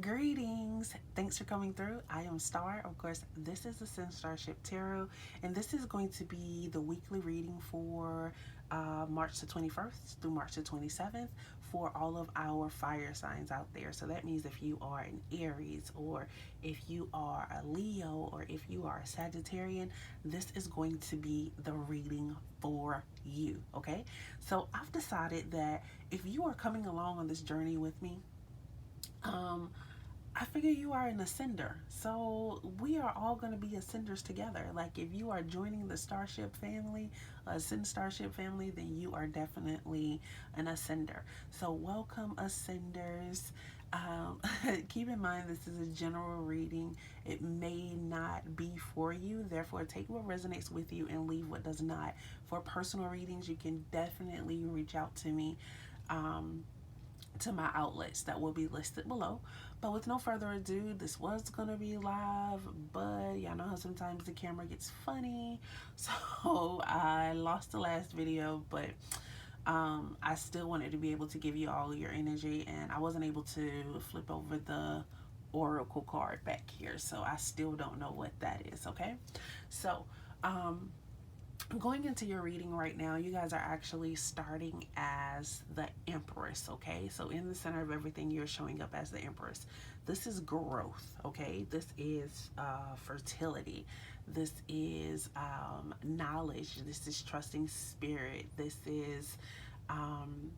Greetings. Thanks for coming through. I am Star. Of course, this is Ascendstar Tarot, and this is going to be the weekly reading for March the 21st through March the 27th for all of our fire signs out there. So that means if you are an Aries, or if you are a Leo, or if you are a Sagittarian, this is going to be the reading for you. Okay? So I've decided that if you are coming along on this journey with me, um, I figure you are an ascender. So we are all going to be ascenders together. Like if you are joining the Starship family, Ascend Starship family, then you are definitely an ascender. So welcome, ascenders. Um, Keep in mind, this is a general reading. It may not be for you. Therefore, take what resonates with you and leave what does not. For personal readings, you can definitely reach out to me. To my outlets that will be listed below. But with no further ado, this was gonna be live, but y'all know how sometimes the camera gets funny. So I lost the last video, but I still wanted to be able to give you all your energy, and I wasn't able to flip over the oracle card back here, so I still don't know what that is. Okay, so going into your reading right now, you guys are actually starting as the Empress, okay? So in the center of everything, you're showing up as the Empress. This is growth, okay? This is fertility. This is knowledge. This is trusting spirit. Um,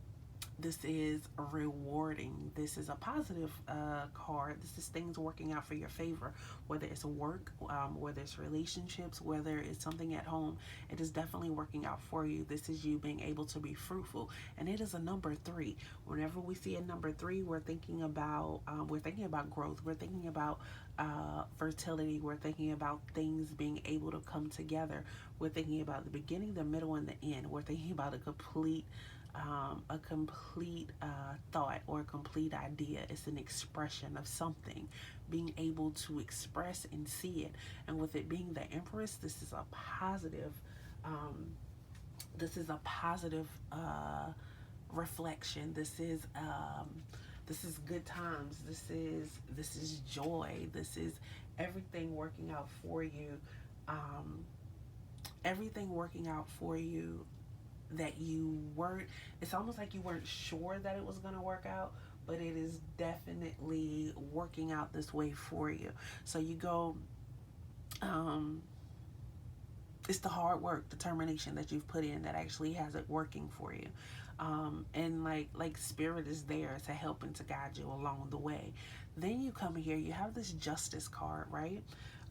this is rewarding. This is a positive card. This is things working out for your favor, whether it's work, whether it's relationships, whether it's something at home. It is definitely working out for you. This is you being able to be fruitful, and it is a number three. Whenever we see a number three, we're thinking about growth. We're thinking about fertility. We're thinking about things being able to come together. We're thinking about the beginning, the middle, and the end. We're thinking about a complete thought or a complete idea. It's an expression of something, being able to express and see it. And with it being the Empress, this is a positive. Um, this is a positive reflection. This is good times. This is joy. This is everything working out for you. Um, Everything working out for you that you weren't, it's almost like you weren't sure that it was going to work out, but it is definitely working out this way for you. So you go, um it's the hard work, determination that you've put in that actually has it working for you. And like spirit is there to help and to guide you along the way. Then you come here, you have this justice card, right?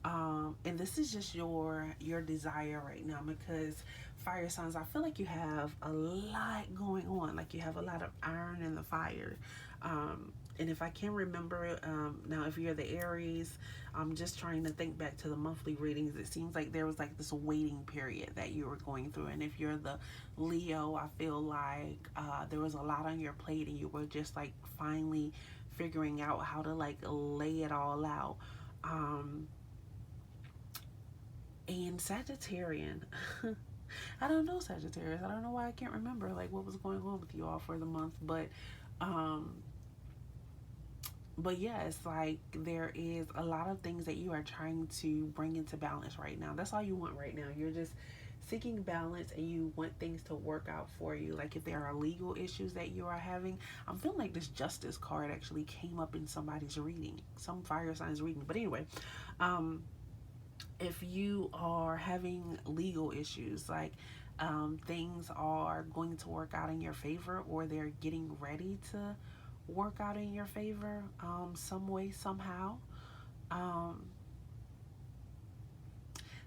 And this is just your desire right now, because fire signs, I feel like you have a lot going on. Like you have a lot of iron in the fire. And if I can remember, now if you're the Aries, I'm just trying to think back to the monthly readings. It seems like there was like this waiting period that you were going through. And if you're the Leo, I feel like there was a lot on your plate, and you were just like finally figuring out how to like lay it all out. Um, and Sagittarian, I don't know Sagittarius. I don't know why I can't remember like what was going on with you all for the month, um, but yeah, it's like there is a lot of things that you are trying to bring into balance right now. That's all you want right now. You're just seeking balance, and you want things to work out for you. Like if there are legal issues that you are having, I'm feeling like this justice card actually came up in somebody's reading, some fire signs reading. But anyway, um, if you are having legal issues, like things are going to work out in your favor, or they're getting ready to work out in your favor, some way, somehow. Um,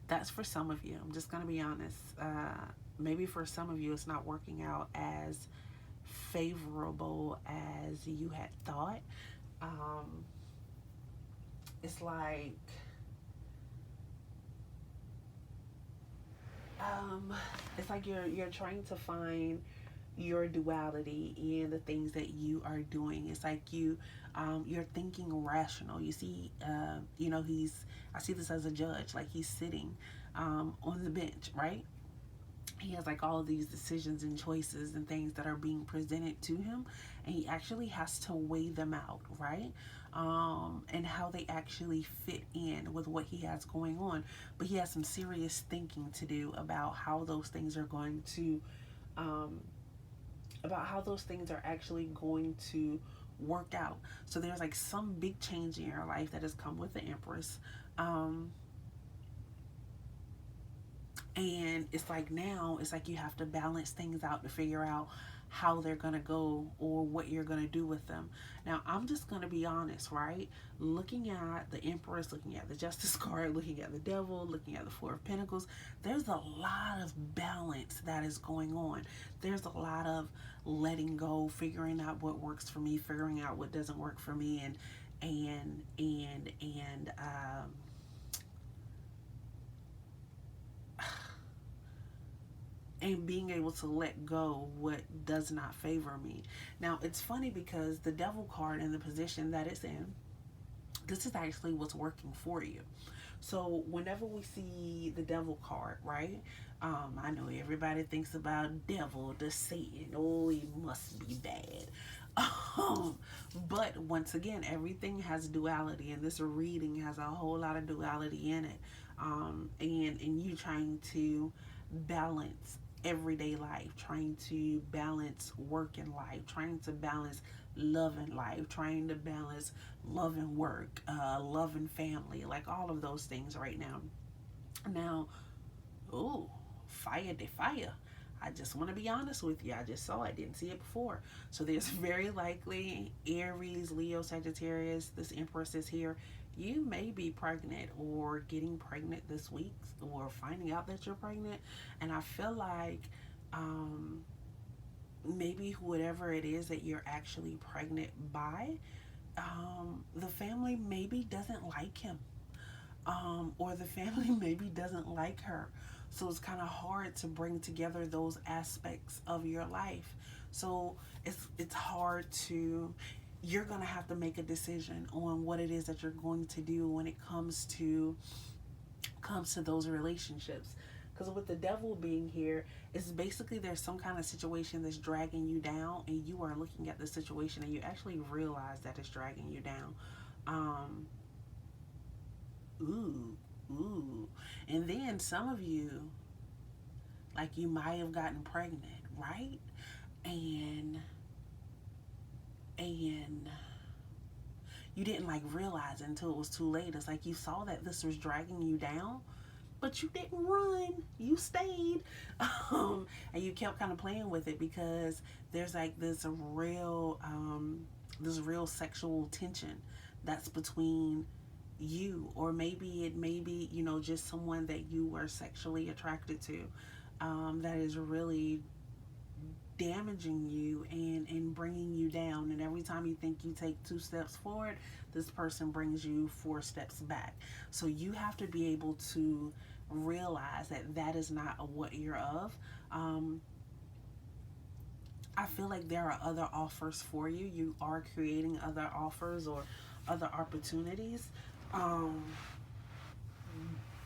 that's for some of you. I'm just going to be honest. Maybe for some of you, it's not working out as favorable as you had thought. Um, it's like, um, it's like you're trying to find your duality in the things that you are doing. It's like you're thinking rational. You see, I see this as a judge, like he's sitting on the bench, right? he has like all of these decisions and choices and things that are being presented to him, and he actually has to weigh them out, right? And how they actually fit in with what he has going on. But he has some serious thinking to do about how those things are going to um, about how those things are actually going to work out. So there's like some big change in your life that has come with the Empress. Um, and it's like now it's like you have to balance things out to figure out how they're going to go or what you're going to do with them. Now I'm just going to be honest, right? Looking at the Empress, looking at the Justice card, looking at the Devil, looking at the Four of Pentacles, there's a lot of balance that is going on. There's a lot of letting go, figuring out what works for me, figuring out what doesn't work for me, and and being able to let go what does not favor me. Now, it's funny because the Devil card in the position that it's in, this is actually what's working for you. So whenever we see the Devil card, right? I know everybody thinks about devil, the Satan. Oh, he must be bad. But once again, everything has duality, and this reading has a whole lot of duality in it. And you trying to balance everyday life, trying to balance work and life, trying to balance love and life, trying to balance love and work, love and family, like all of those things right now. Now, ooh, fire de fire. I just want to be honest with you. I just saw it, didn't see it before. So there's very likely Aries, Leo, Sagittarius, this Empress is here. You may be pregnant or getting pregnant this week or finding out that you're pregnant. And I feel like um, maybe whatever it is that you're actually pregnant by, the family maybe doesn't like him, or the family maybe doesn't like her. So it's kind of hard to bring together those aspects of your life. So it's hard to, you're gonna have to make a decision on what it is that you're going to do when it comes to those relationships. Because with the Devil being here, it's basically there's some kind of situation that's dragging you down, and you are looking at the situation and you actually realize that it's dragging you down. Um, ooh, ooh. And then some of you, like you might have gotten pregnant, right? And and you didn't like realize it until it was too late. It's like you saw that this was dragging you down, but you didn't run. You stayed. And you kept kind of playing with it because there's like this real sexual tension that's between you, or maybe it may be, just someone that you were sexually attracted to, that is really damaging you and bringing you down. And every time you think you take 2 steps forward, this person brings you 4 steps back. So you have to be able to realize that that is not what you're of. I feel like there are other offers for you. You are creating other offers or other opportunities. Um,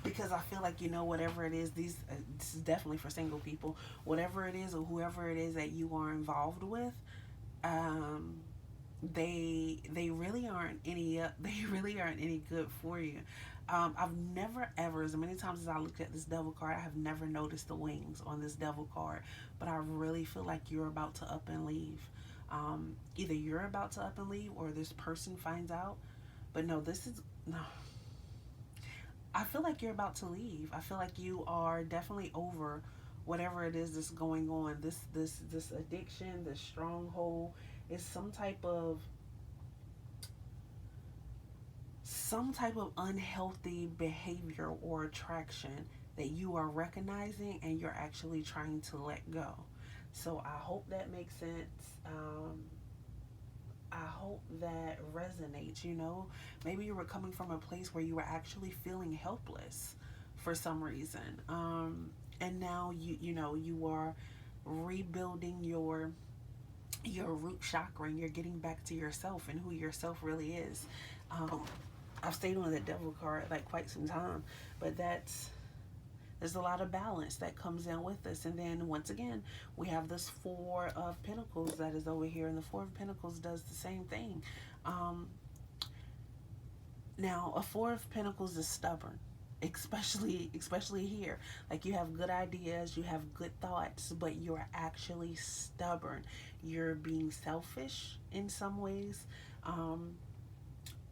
because I feel like, whatever it is, this is definitely for single people. Whatever it is or whoever it is that you are involved with, um, they really aren't any they really aren't any good for you. I've never ever, as many times as I looked at this Devil card, I have never noticed the wings on this Devil card, but I really feel like you're about to up and leave. Either you're about to up and leave or this person finds out. But no, this is no. I feel like you're about to leave. I feel like you are definitely over whatever it is that's going on. This addiction, this stronghold is some type of unhealthy behavior or attraction that you are recognizing and you're actually trying to let go. So I hope that makes sense. I hope that resonates. Maybe you were coming from a place where you were actually feeling helpless for some reason. And now you are rebuilding your root chakra, and you're getting back to yourself and who yourself really is. I've stayed on the Devil card like quite some time, but that's There's a lot of balance that comes in with this. And then once again, we have this Four of Pentacles that is over here, and the Four of Pentacles does the same thing. Um, Now, a Four of Pentacles is stubborn, especially here. Like, you have good ideas, you have good thoughts, but you're actually stubborn. You're being selfish in some ways. Um,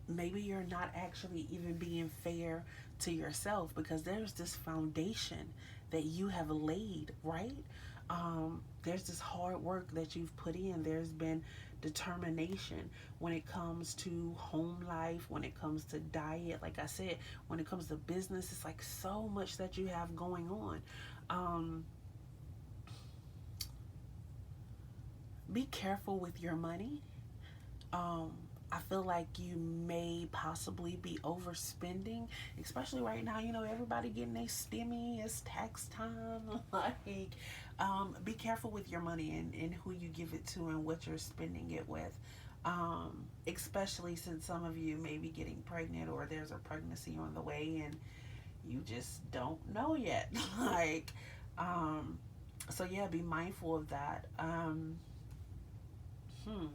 Maybe you're not actually even being fair to yourself, because there's this foundation that you have laid, right? There's this hard work that you've put in. There's been determination when it comes to home life, when it comes to diet. Like I said, when it comes to business, it's like so much that you have going on. Um, be careful with your money. Um, I feel like you may possibly be overspending, especially right now. You know, everybody getting a stimmy. It's tax time. Like, be careful with your money, and who you give it to and what you're spending it with. Especially since some of you may be getting pregnant, or there's a pregnancy on the way and you just don't know yet. Like, um, so yeah, be mindful of that. Hmm.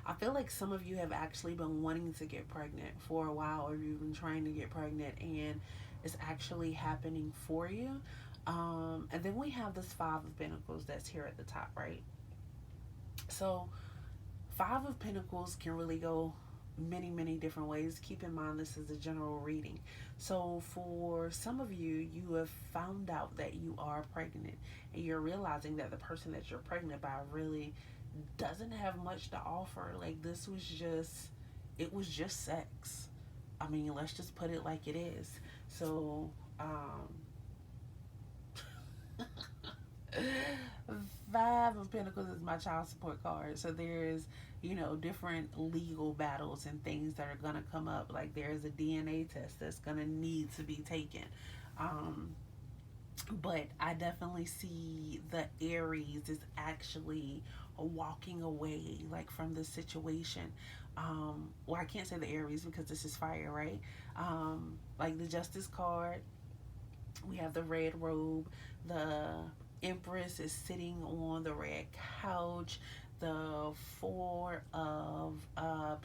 I feel like some of you have actually been wanting to get pregnant for a while, or you've been trying to get pregnant and it's actually happening for you. And then we have this Five of Pentacles that's here at the top, right? So, Five of Pentacles can really go many different ways. Keep in mind, this is a general reading. So for some of you, you have found out that you are pregnant, and you're realizing that the person that you're pregnant by really doesn't have much to offer. Like, this was just, it was just sex. I mean, let's just put it like it is. So, Five of Pentacles is my child support card. So there's, different legal battles and things that are gonna come up. Like, there's a DNA test that's gonna need to be taken. Um, but I definitely see the Aries is actually walking away, like, from the situation. Well, I can't say the Aries because this is fire, right? Like the Justice card, we have the red robe. The Empress is sitting on the red couch. The Four of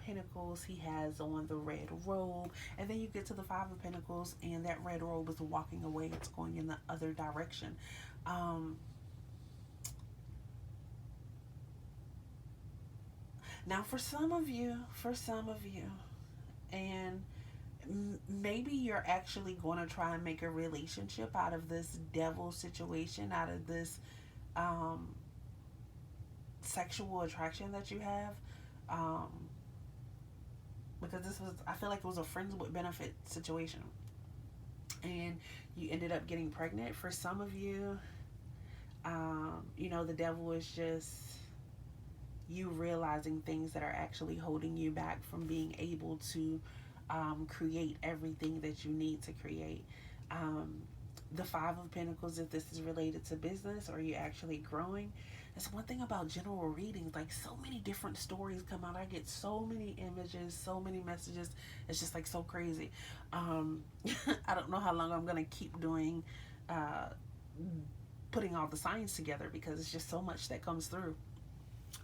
Pentacles, he has on the red robe. And then you get to the Five of Pentacles, and that red robe is walking away. It's going in the other direction. Um, Now, for some of you, and maybe you're actually going to try and make a relationship out of this devil situation, out of this um, sexual attraction that you have. Um, because this was, I feel like it was a friends with benefit situation. And you ended up getting pregnant. For some of you, the devil is just you realizing things that are actually holding you back from being able to create everything that you need to create. Um, the Five of Pentacles, if this is related to business or you're actually growing, that's one thing about general readings. Like, so many different stories come out. I get so many images, so many messages. It's just like so crazy. Um, I don't know how long I'm going to keep doing, uh, putting all the signs together, because it's just so much that comes through.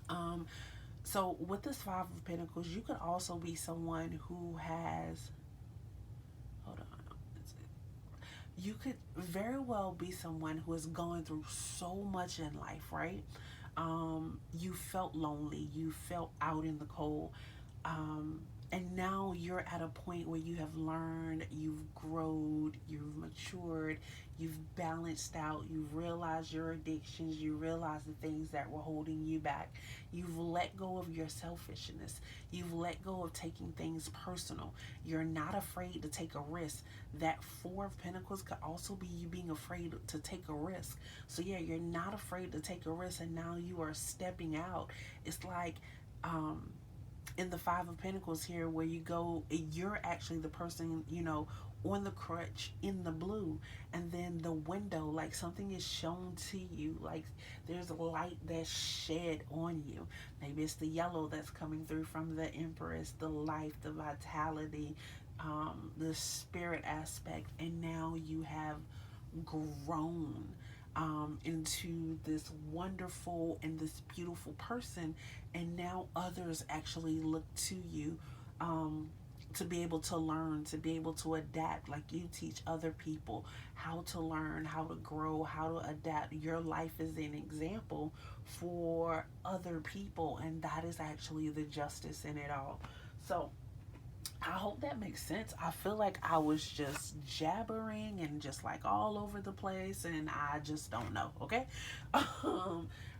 Um, so with this Five of Pentacles, you could also be someone who has, hold on, you could very well be someone who is going through so much in life, right? You felt lonely, you felt out in the cold, um, and now you're at a point where you have learned, you've grown, you've matured, you've balanced out, you've realized your addictions, you realize the things that were holding you back. You've let go of your selfishness. You've let go of taking things personal. You're not afraid to take a risk. That Four of Pentacles could also be you being afraid to take a risk. So yeah, you're not afraid to take a risk, and now you are stepping out. It's like, um, in the Five of Pentacles here, where you go, you're actually the person, you know, on the crutch in the blue, and then the window, like something is shown to you, like there's a light that's shed on you. Maybe it's the yellow that's coming through from the Empress, the life, the vitality, the spirit aspect, and now you have grown into this wonderful and this beautiful person, and now others actually look to you, to be able to learn, to be able to adapt. Like you teach other people how to learn, how to grow, how to adapt. Your life is an example for other people, and that is actually the justice in it all. So I hope that makes sense. I feel like I was just jabbering and just like all over the place, and I just don't know, okay?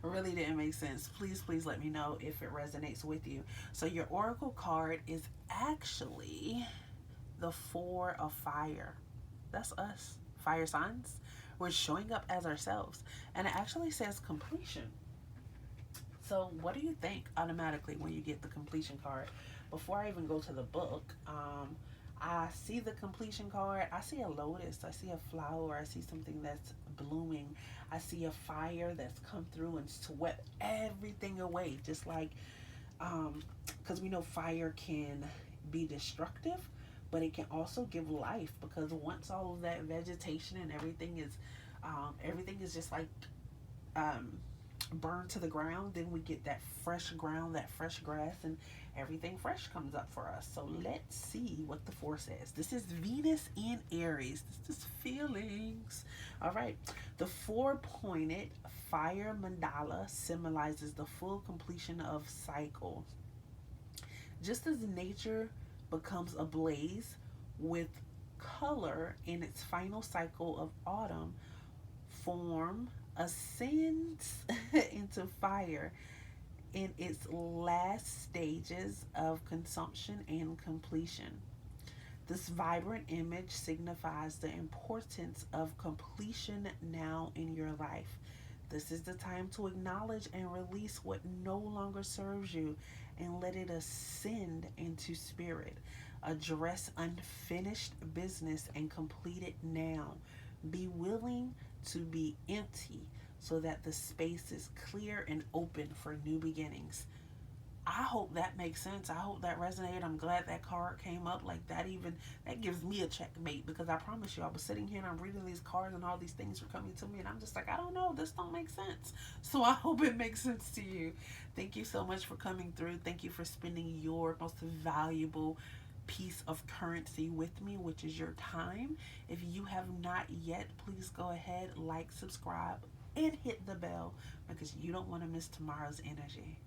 Really didn't make sense. Please, please let me know if it resonates with you. So your oracle card is actually the Four of Fire. That's us, fire signs. We're showing up as ourselves. And it actually says completion. So what do you think automatically when you get the completion card? Before I even go to the book, I see the completion card. I see a lotus. I see a flower. I see something that's blooming. I see a fire that's come through and swept everything away. Just like, because we know fire can be destructive, but it can also give life, because once all of that vegetation and everything is just like, burned to the ground, then we get that fresh ground, that fresh grass, and everything fresh comes up for us. So let's see what the Four says. This is Venus in Aries. This is feelings. All right. The four-pointed fire mandala symbolizes the full completion of cycles. Just as nature becomes ablaze with color in its final cycle of autumn, form ascends into fire in its last stages of consumption and completion. This vibrant image signifies the importance of completion now in your life. This is the time to acknowledge and release what no longer serves you and let it ascend into spirit. Address unfinished business and complete it now. Be willing to be empty so that the space is clear and open for new beginnings. I hope that makes sense. I hope that resonated. I'm glad that card came up like that. Even that gives me a checkmate, because I promise you, I was sitting here and I'm reading these cards and all these things were coming to me, and I'm just like, I don't know, this don't make sense. So I hope it makes sense to you. Thank you so much for coming through. Thank you for spending your most valuable piece of currency with me, which is your time. If you have not yet, please go ahead, like, subscribe, and hit the bell, because you don't want to miss tomorrow's energy.